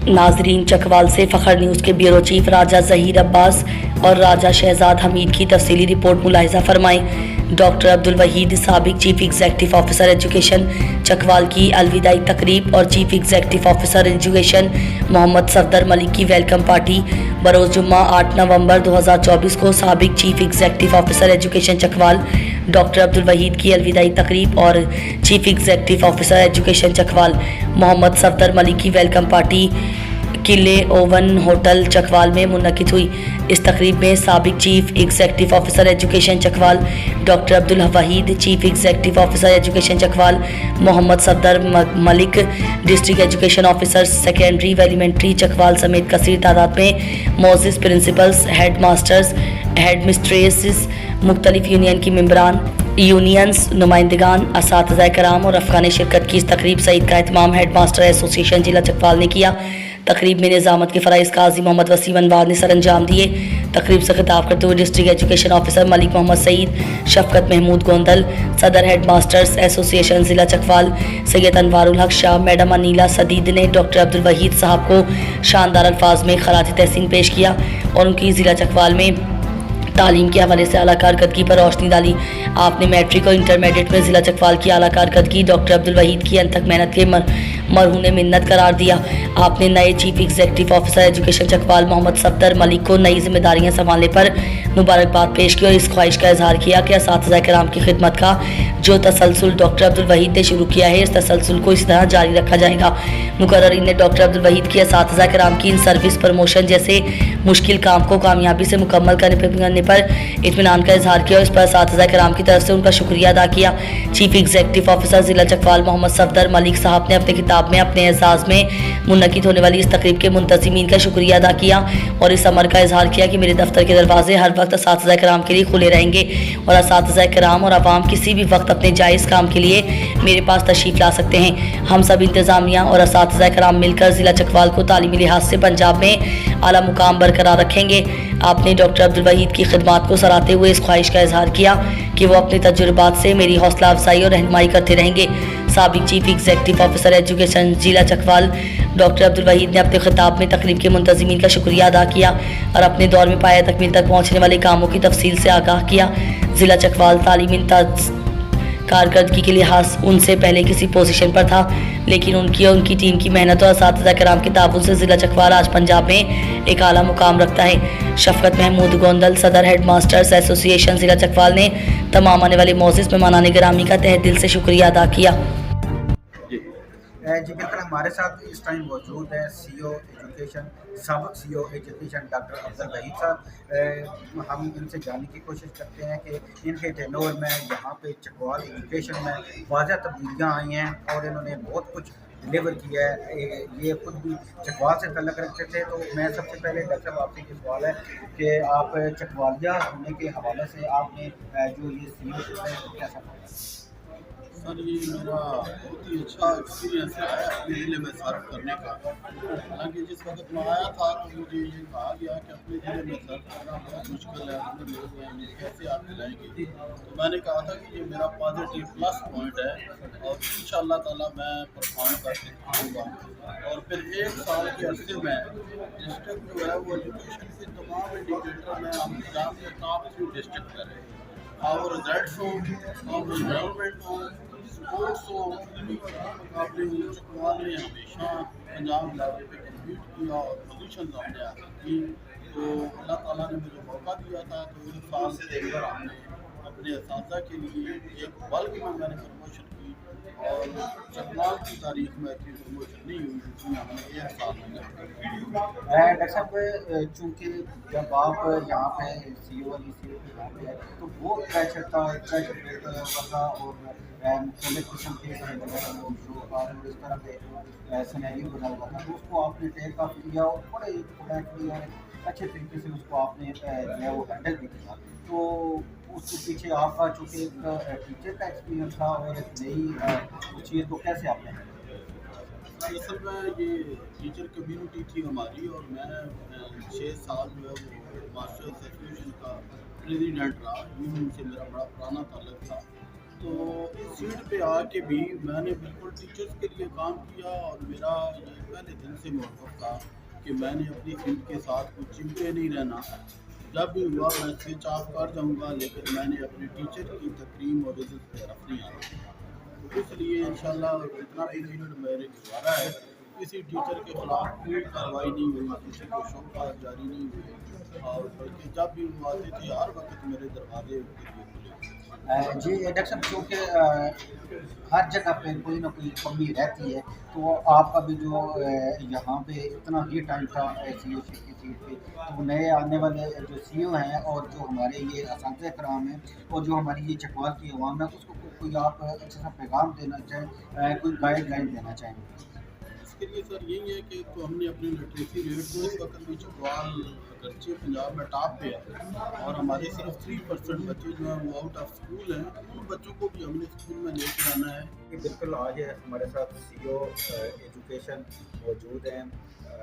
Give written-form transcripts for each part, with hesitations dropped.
नाजरीन, चकवाल से फ़खर न्यूज़ के ब्यूरो चीफ राजा ज़हीर अब्बास और राजा शहजाद हमीद की तफसीली रिपोर्ट मुलाहिज़ा फरमाएं। डॉक्टर अब्दुल वहीद, साबिक chief executive officer education Chakwal की अलविदाई तकरीब और chief executive officer education Mohammad Safdar Malik की वेलकम पार्टी बरोज़ जुम्मा 8 नवंबर 2024 को साबिक chief executive officer education Chakwal doctor Abdul Waheed की अलविदाई तकरीब और chief executive officer education Chakwal Mohammad Safdar Malik की वेलकम पार्टी किले ओवन होटल चकवाल में मुनक्किद हुई। इस तकरीब में साबिक chief executive officer education Chakwal doctor Abdul Waheed, chief executive officer education Chakwal Mohammad Safdar Malik, district education officer secondary व एलिमेंट्री चकवाल समेत कसीर तादाद में मौजूद प्रिंसिपल्स, हेड मास्टर्स, हेड मिस्ट्रेसेस, मुख्तलिफ यूनियन की मेंबरान, यूनियंस नुमाइंदगान, असातिज़ा कराम और अफगान शिरकत की इस तकरीब सईद का एहतमाम हेड मास्टर एसोसिएशन जिला चकवाल ने किया। तकरीब में निज़ामत के फ़राइज़ काजी मोहम्मद वसीम अनवार ने सर अंजाम दिए। तकरीब से खिताब करते हुए district education officer Malik Mohammad Saeed, Shafqat Mahmood Gondal, सदर हेड मास्टर्स एसोसिएशन ज़िला चकवाल सैयद अनवारुल हक शाह, मैडम अनीला सदीद ने डॉक्टर अब्दुल वहीद साहब को शानदार अल्फाज में खराज तहसीन पेश किया और उनकी ज़िला चकवाल में तालीम के हवाले से आला कारकर्दगी पर रोशनी डाली। आपने मैट्रिक और इंटरमीडिएट में ज़िला चकवाल की आला कारकर्दगी डॉक्टर अब्दुल वहीद की अनथक मेहनत के मरहून मिन्नत करार दिया। आपने नए chief executive officer education Chakwal Mohammad Safdar Malik को नई जिम्मेदारियां संभालने पर मुबारकबाद पेश की और इस ख्वाहिश का इजहार किया कि असातिज़ा कराम की खिदमत का जो तसलसल डॉक्टर अब्दुल वहीद ने शुरू किया है, इस तसलसल को इस तरह जारी रखा जाएगा। मुकर्ररीन ने डॉक्टर अब्दुल वहीद की असातिज़ा कराम की इन सर्विस प्रमोशन जैसे मुश्किल काम को कामयाबी से मुकम्मल करने पर इत्मीनान का इजहार किया और इस पर असातिज़ा कराम की तरफ से उनका शुक्रिया अदा किया। चीफ एग्जीक्यूटिव ऑफिसर ज़िला चकवाल मोहम्मद सफदर मलिक साहब ने अपने खिताब में अपने एजाज़ में मुनक्किद होने वाली इस तकरीब के मुंतज़िमीन का शुक्रिया अदा किया और इस अमर का इजहार किया कि मेरे दफ्तर के दरवाजे हर वक्त असातिज़ा कराम के लिए खुले रहेंगे और असातिज़ा कराम और आवाम किसी भी वक्त अपने जायज़ काम के लिए मेरे पास तशरीफ़ ला सकते हैं। हम सब इंतज़ामिया और असातिज़ा कराम मिलकर ज़िला चकवाल को तालीमी लिहाज से पंजाब में आला मुकाम बरकरार रखेंगे। आपने डॉक्टर अब्दुल वहीद की खिदमत को सराहते हुए इस ख्वाहिश का इजहार किया कि वो अपने तजुर्बात से मेरी हौसला अफजाई और रहनुमाई करते रहेंगे। साबिक चीफ एग्जीक्यूटिव ऑफिसर एजुकेशन जिला चकवाल डॉक्टर अब्दुल वहीद ने अपने खिताब में तकरीब के मुंतज़िमीन का शुक्रिया अदा किया और अपने दौर में पाया तकमील तक पहुँचने वाले कामों की तफसील से आगाह किया। ज़िला चकवाल तालीमी कारकर्दगी के लिहाज उनसे पहले किसी पोजीशन पर था, लेकिन उनकी और उनकी टीम की मेहनत और असातिज़ा कराम के ताबून से ज़िला चकवाल आज पंजाब में एक आला मुकाम रखता है। शफकत महमूद गोंदल, सदर हेड मास्टर्स एसोसिएशन ज़िला चकवाल ने तमाम आने वाले मौजूद मेहमानान गिरामी का तहे दिल से शुक्रिया अदा किया। जी बिल्कुल, हमारे साथ इस टाइम मौजूद है सीईओ एजुकेशन, साबिक CEO education doctor Abdul Waheed साहब। हम इनसे जानने की कोशिश करते हैं कि इनके टेनोर में यहाँ पे चकवाल एजुकेशन में वाज़ह तब्दीलियाँ आई हैं और इन्होंने बहुत कुछ डिलीवर किया है। ये खुद भी चकवाल से तल्लक रखते थे, तो मैं सबसे पहले डॉक्टर साहब आपसे ये सवाल है कि आप चकवालिया होने के हवाले से आपने जो ये सीईओ कैसा सर, ये मेरा बहुत ही अच्छा एक्सपीरियंस है अपने ज़िले में सर्व करने का। हालांकि जिस वक्त मैं आया था तो मुझे ये कहा गया कि अपने ज़िले में सर्व करना बहुत मुश्किल है, अपने लोग हैं, ये कैसे आप खिलाएंगे। तो मैंने कहा था कि ये मेरा पॉजिटिव प्लस पॉइंट है और इंशाअल्लाह ताला मैं परफॉर्म करके दिखाऊँगा। और फिर 1 साल के अरसे में डिस्ट्रिक्ट जो है वो एजुकेशन के तमाम इंडिकेटर में हम पंजाब के टॉप 3 डिस्ट्रिक्ट कर रहे हैं। और रिजल्ट्स हो और डेवलपमेंट हो, स्पोर्ट्स हो, मुकाबले हो, चकवाल ने हमेशा पंजाब लेवल पे कम्पीट किया और पोजीशन हमने हासिल की। तो अल्लाह ताला ने मुझे मौका दिया था, तो 1 साल के अंदर हमने अपने असातिज़ा के लिए एक बल्क में मैंने प्रमोशन की और चकवाल की तारीख में इतनी प्रमोशन नहीं हुई जितनी हमने 1 साल में डॉक्टर साहब, चूँकि जब आप यहाँ पे सीईओ वाली सीईओ पे जाते हैं तो वो प्रेशर था, प्रेशर वाला और मुख्तलिफ किस्म के जो और इस तरह के सिनेरियो बना हुआ था, तो उसको आपने टेक ऑफ किया और बड़े एक्यूरेटली और अच्छे तरीके से उसको आपने जो है वो हैंडल भी किया। तो उसके पीछे आपका चूँकि एक टीचर का एक्सपीरियंस था और एक नई उस चीज़ को कैसे आपने असल में ये टीचर कम्युनिटी थी हमारी और मैं 6 साल जो है वो मास्टर एसोसिएशन का प्रेसिडेंट रहा। यूनियन से मेरा बड़ा पुराना ताल्लुक था। तो इस सीट पे आके भी मैंने बिल्कुल टीचर्स के लिए काम किया और मेरा ये पहले दिन से मोहब्बत था कि मैंने अपनी फील्ड के साथ कुछ चिमटे नहीं रहना। जब भी हुआ मैं स्विच ऑफ कर जाऊँगा, लेकिन मैंने अपने टीचर की तकरीम और इज़्ज़त पे तरफ नहीं आना। तो इसलिए इंशाल्लाह जितना भी पीरियड मेरे गुजारा है, किसी टीचर के खिलाफ कोई कार्रवाई नहीं हुई, किसी को शोकत जारी नहीं हुई, और बल्कि जब भी वो आते थे हर वक्त मेरे दरवाजे उनके लिए खुले। जी डॉक्टर साहब, चूँकि हर जगह पे कोई ना कोई कमी रहती है, तो आपका भी जो यहाँ पे इतना ही टाइम था सी ओ की सीट पे, तो नए आने वाले जो सी ओ हैं और जो हमारे ये असातिज़ा कराम हैं और जो हमारी ये चकवाल की अवाम है, उसको कोई आप अच्छा सा पैगाम देना चाहें, कोई गाइडलाइन देना चाहेंगे? इसके लिए सर यही है कि तो हमने अपनी लिटरेसी रेट को इस वक्त भी चकवाल अगरचे पंजाब में टॉप पे है और हमारे सिर्फ 3% बच्चे जो हैं वो आउट ऑफ स्कूल हैं, उन बच्चों को भी हमने स्कूल में लेके आना है। बिल्कुल, आज हमारे साथ सी ओ एजुकेशन मौजूद हैं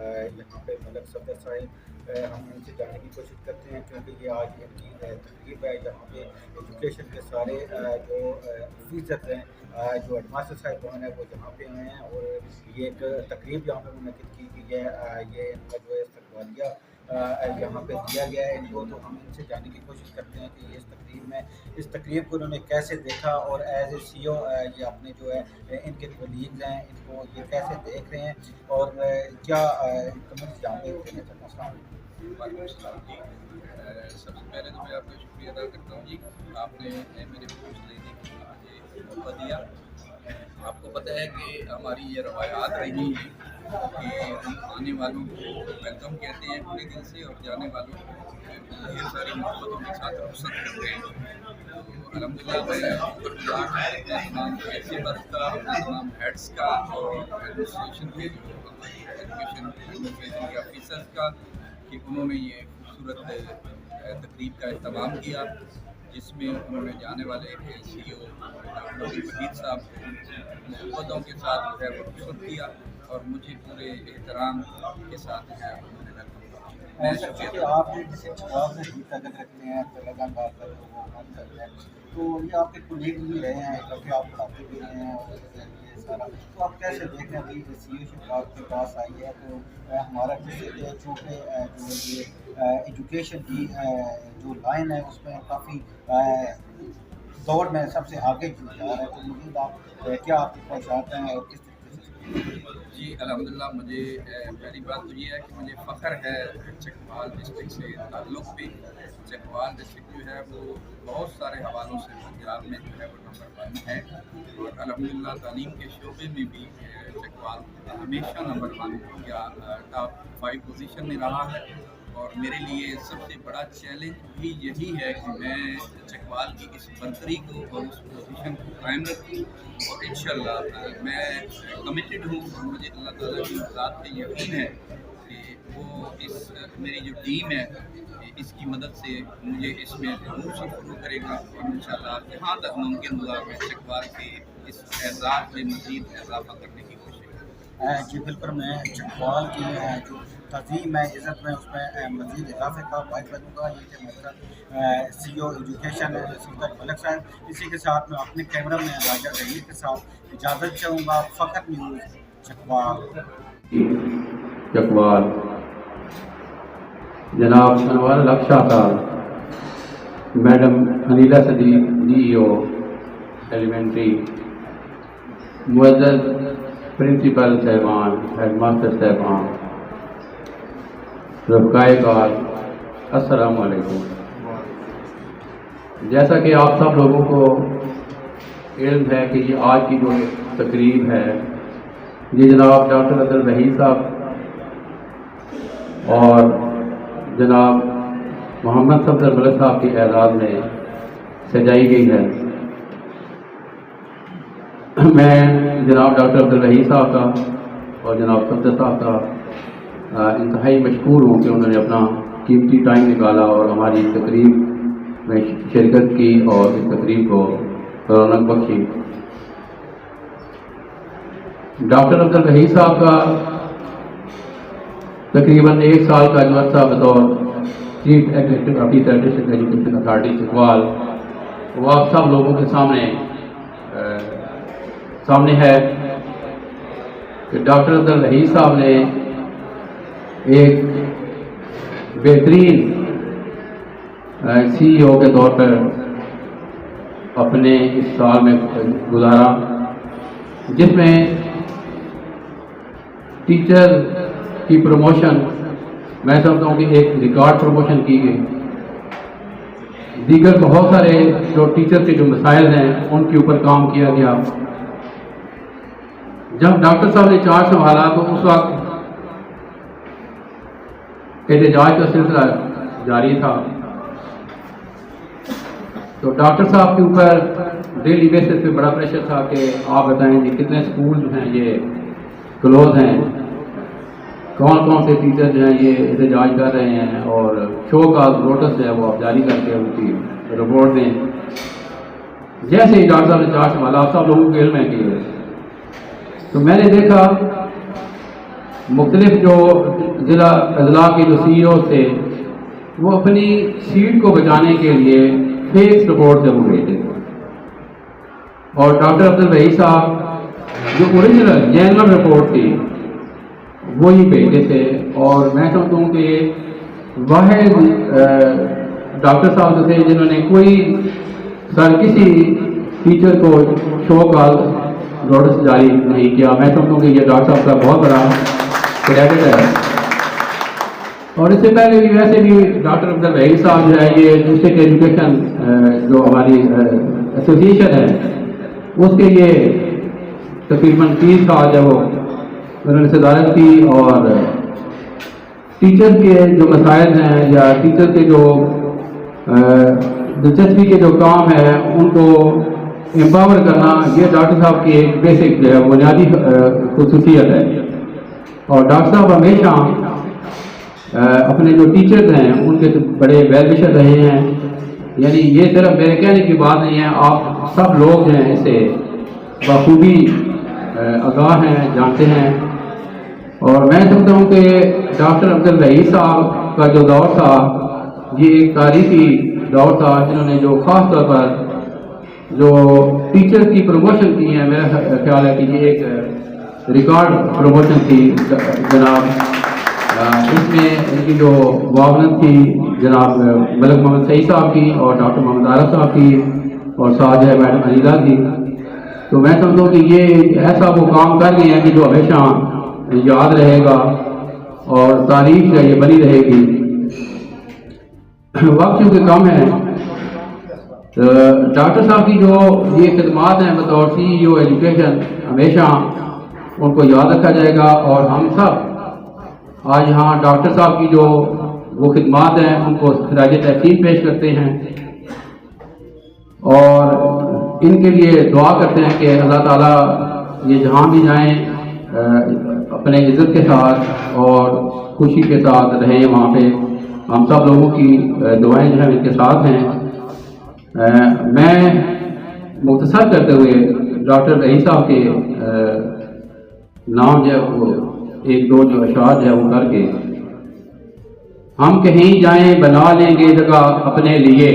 यहाँ पे मलक सफदर साहिब। हम इनसे जानने की कोशिश करते हैं क्योंकि ये आज इनकी तकरीब है। यहाँ पे एजुकेशन के सारे जो ऑफिसर्स हैं, जो हेडमास्टर साहिबान हैं, वो यहाँ पे आए हैं और ये एक तकरीब यहाँ पे मुनक़िद की गई है। ये इनका जो है इस्तक़बालिया यहाँ पे दिया गया है इनको, तो हम इनसे जानने की कोशिश करते हैं कि इस तकरीब को इन्होंने कैसे देखा और एज ए सी ओ ये अपने जो है इनके कोलीग्स हैं इनको ये कैसे देख रहे हैं और क्या कमेंट्स जानते देना चाहता हूँ। सबसे पहले तो मैं आपका शुक्रिया अदा करता हूँ जी, आपने मेरे पोस्ट लेने के लिए मुझे मौका दिया। आपको पता है कि हमारी ये रवायात रही है कि हम आने वालों को वेलकम कहते हैं पूरे दिल से और जाने वालों को ढेर सारी मोहब्बतों के साथ रुखसत करते हैं। तो अल्हम्दुलिल्लाह मैं तमाम ऐसे बस का, तमाम हेड्स का और एडमिनिस्ट्रेशन के जो एजुकेशन एडमिनिस्ट्रेशन के ऑफिसर्स का कि उन्होंने ये खूबसूरत तकरीब का अहतमाम किया, जिसमें उन्होंने जाने वाले सी ओ डॉक्टर अब्दुल वहीद साहब को मोहब्बतों के साथ जो है वो रुखसत किया और मुझे पूरे एहतराम के साथ जो है उन्होंने वेलकम किया। आपने जिसे जवाब से ही तगत रखते हैं तेलंगाना बात कर वो बात करते हैं, तो ये आपके कोलीग भी रहे हैं, क्योंकि आप पढ़ाते भी रहे हैं और ये सारा, तो आप कैसे देख रहे हैं कि सी ओ शिप आपके पास आई है, तो हमारा जैसे चूँकि जो ये एजुकेशन की जो लाइन है उसमें काफ़ी दौड़ में सबसे आगे जा रहा है, तो मुझे आप क्या आप पहुँचाते हैं और किस तरीके से? जी अल्हम्दुलिल्लाह, मुझे पहली बात तो ये है कि मुझे फ़ख्र है चकवाल डिस्ट्रिक्ट से ताल्लुक़ भी। चकवाल डिस्ट्रिक्ट जो है वो बहुत सारे हवालों से पंजाब में जो है वो नंबर 1 है और अल्हम्दुलिल्लाह तालीम के शोबे में भी चकवाल हमेशा नंबर 1 या टॉप 5 पोजीशन में रहा है। और मेरे लिए सबसे बड़ा चैलेंज भी यही है कि मैं चकवाल की इस बर्तरी को और उस पोजीशन को कायम रखूँ और इंशाअल्लाह मैं कमिटेड हूँ और मुझे अल्लाह ताला की ज़ात पे यकीन है कि वो इस मेरी जो टीम है इसकी मदद से मुझे इसमें ज़रूर शुरू करेगा और इंशाअल्लाह जहाँ तक मुमकिन हुआ मैं चकवाल के इस एजाज़ में मज़ीद इजाफा करने की कोशिश करूँगा। जी बिल्कुल, मैं चकवाल की जो तज़ीम है, इज़्ज़त में उसमें मज़ीद इजाफे का बाइक बनूँगा। ये थे मेरे सी ओ एजुकेशन सफदर मलक साहब। इसी के साथ मैं अपने कैमरा में राजा जहीर के साथ इजाज़त चाहूँगा। फ़खर न्यूज़ चकवाल। चकवाल जनाब अनवर लक्ष्य साहब, madam Anila Sadiq DEO elementary, मुअज़्ज़ज़ प्रिंसिपल साहबान, हेडमास्टर साहबान, रफ़काए कार, अस्सलाम वालेकुम। जैसा कि आप सब लोगों को इल्म है कि ये आज की जो तकरीब है ये जनाब डॉक्टर अब्दुल वहीद साहब और जनाब मोहम्मद सफदर मलक साहब के एजाज़ में सजाई गई है। मैं जनाब डॉक्टर अब्दुल वहीद साहब का और जनाब सफदर साहब का इंतहाई मशकूर हूँ कि उन्होंने अपना कीमती टाइम निकाला और हमारी तकरीब में शिरकत की और इस तकरीब को रौनक बख्शी। डॉक्टर अब्दुल वहीद साहब का तकरीबन 1 साल का जो अर्सा बतौर chief executive officer district education authority Chakwal वो आप सब लोगों के सामने سامنے ہے کہ ڈاکٹر عبدالوحید صاحب نے ایک بہترین سی ای او کے طور پر اپنے اس سال میں گزارا، جس میں ٹیچر کی پروموشن میں سمجھتا ہوں کہ ایک ریکارڈ پروموشن کی گئی۔ دیگر بہت سارے جو ٹیچر کے جو مسائل ہیں ان کے اوپر کام کیا گیا۔ جب ڈاکٹر صاحب نے چارج سنبھالا تو اس وقت احتجاج کا سلسلہ جاری تھا، تو ڈاکٹر صاحب کے اوپر ڈیلی بیسس پہ بڑا پریشر تھا کہ آپ بتائیں کہ کتنے اسکول جو ہیں یہ کلوز ہیں، کون کون سے ٹیچر جو ہیں یہ احتجاج کر رہے ہیں، اور شو کا نوٹس جو ہے وہ آپ جاری کر کے ان کی رپورٹ دیں۔ جیسے ہی ڈاکٹر صاحب نے چارج سنبھالا، آپ سب لوگوں کے علم ہے کہ تو میں نے دیکھا مختلف جو اضلاع کے جو سی ای او تھے وہ اپنی سیٹ کو بچانے کے لیے فیک رپورٹ جب بھیجتے تھے، اور ڈاکٹر عبدالوحید صاحب جو اوریجنل جنرل رپورٹ تھی وہی بھیجتے تھے۔ اور میں سمجھتا ہوں کہ واحد ڈاکٹر صاحب جو تھے جنہوں نے کوئی کسی ٹیچر کو شو کال نوٹس جاری نہیں کیا۔ میں سمجھتا ہوں کہ یہ ڈاکٹر صاحب کا بہت بڑا کریڈٹ ہے۔ اور اس سے پہلے بھی ویسے بھی ڈاکٹر عبدالوحید صاحب جو ہے یہ ڈسٹرکٹ ایجوکیشن جو ہماری ایسوسیشن ہے اس کے یہ تقریباً 30 سال جو انہوں نے صدارت کی، اور ٹیچر کے جو مسائل ہیں یا ٹیچر کے جو دلچسپی کے جو کام ہے ان کو امپاور کرنا، یہ ڈاکٹر صاحب کی ایک بیسک جو ہے بنیادی خصوصیت ہے۔ اور ڈاکٹر صاحب ہمیشہ اپنے جو ٹیچرز ہیں ان کے بڑے ویل وشر رہے ہیں، یعنی یہ صرف میرے کہنے کی بات نہیں ہے، آپ سب لوگ جو ہیں اسے بخوبی آگاہ ہیں، جانتے ہیں۔ اور میں سمجھتا ہوں کہ ڈاکٹر عبدالوحید صاحب کا جو دور تھا یہ ایک تاریخی دور تھا، جنہوں نے جو خاص طور پر جو ٹیچر کی پروموشن کی ہے، میرا خیال ہے کہ یہ ایک ریکارڈ پروموشن تھی جناب۔ اس میں ان کی جو معاونت تھی جناب ملک محمد سعید صاحب کی، اور ڈاکٹر محمد عارف صاحب کی، اور ساتھ ہے میڈم انیلا کی۔ تو میں سمجھتا ہوں کہ یہ ایسا وہ کام کر رہی ہیں کہ جو ہمیشہ یاد رہے گا اور تاریخ جو یہ بنی رہے گی۔ وقت چونکہ کم ہے، ڈاکٹر صاحب کی جو یہ خدمات ہیں بطور سی ای او ایجوکیشن ہمیشہ ان کو یاد رکھا جائے گا، اور ہم سب آج یہاں ڈاکٹر صاحب کی جو وہ خدمات ہیں ان کو خراج تحسین پیش کرتے ہیں، اور ان کے لیے دعا کرتے ہیں کہ اللہ تعالیٰ یہ جہاں بھی جائیں اپنے عزت کے ساتھ اور خوشی کے ساتھ رہیں وہاں پہ۔ ہم سب لوگوں کی دعائیں جو ہیں ان کے ساتھ ہیں۔ میں مختصر کرتے ہوئے ڈاکٹر عبدالوحید صاحب کے نام جو ہے وہ ایک دو جو اشعار جو ہے وہ کر کے، ہم کہیں جائیں بنا لیں گے جگہ اپنے لیے،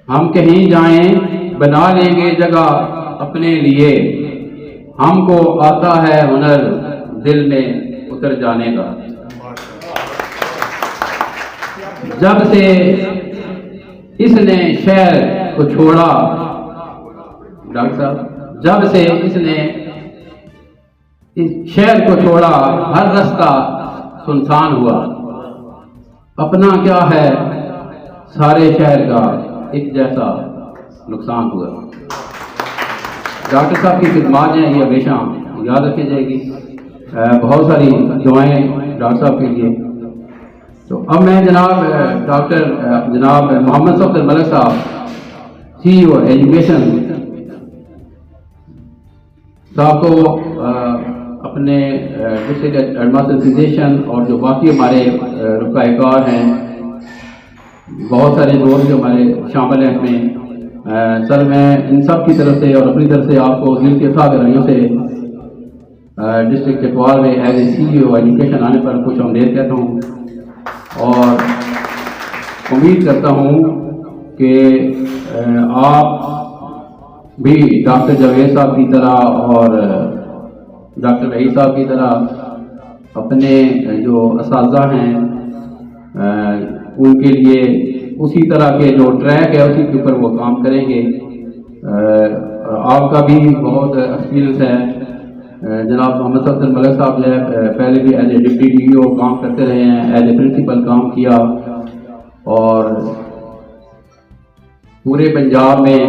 ہم کہیں جائیں بنا لیں گے جگہ اپنے لیے، ہم کو آتا ہے ہنر دل میں اتر جانے کا۔ جب سے اس نے شہر کو چھوڑا، ڈاکٹر صاحب جب سے اس نے اس شہر کو چھوڑا، ہر رستہ سنسان ہوا، اپنا کیا ہے سارے شہر کا ایک جیسا نقصان ہوا۔ ڈاکٹر صاحب کی خدمات ہیں یہ ہمیشہ یاد رکھی جائے گی۔ بہت ساری دعائیں ڈاکٹر صاحب کے لیے۔ تو اب میں جناب محمد صفدر ملک صاحب سی ای او ایجوکیشن صاحب کو اپنے ڈسٹرکٹ ایڈمنسٹریشن اور جو باقی ہمارے رفقائے کار ہیں، بہت سارے دوست جو ہمارے شامل ہیں اس میں، سر میں ان سب کی طرف سے اور اپنی طرف سے آپ کو دل کے ساتھ گہرائیوں سے ڈسٹرکٹ چکوال میں as a C E O education آنے پر خوش آمدید کہتا ہوں، اور امید کرتا ہوں کہ آپ بھی ڈاکٹر جاوید صاحب کی طرح اور ڈاکٹر وحید صاحب کی طرح اپنے جو اساتذہ ہیں ان کے لیے اسی طرح کے جو ٹریک ہے اسی کے اوپر وہ کام کریں گے. آپ کا بھی بہت ایکسپیرئنس ہے. جناب محمد صفدر ملک صاحب جو ہے پہلے بھی as a deputy D O کام کرتے رہے ہیں, ایز اے پرنسپل کام کیا, اور پورے پنجاب میں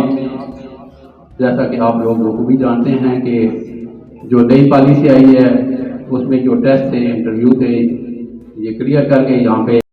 جیسا کہ آپ لوگ بھی جانتے ہیں کہ جو نئی پالیسی آئی ہے اس میں جو ٹیسٹ تھے, انٹرویو تھے, یہ کلیئر کر کے یہاں پہ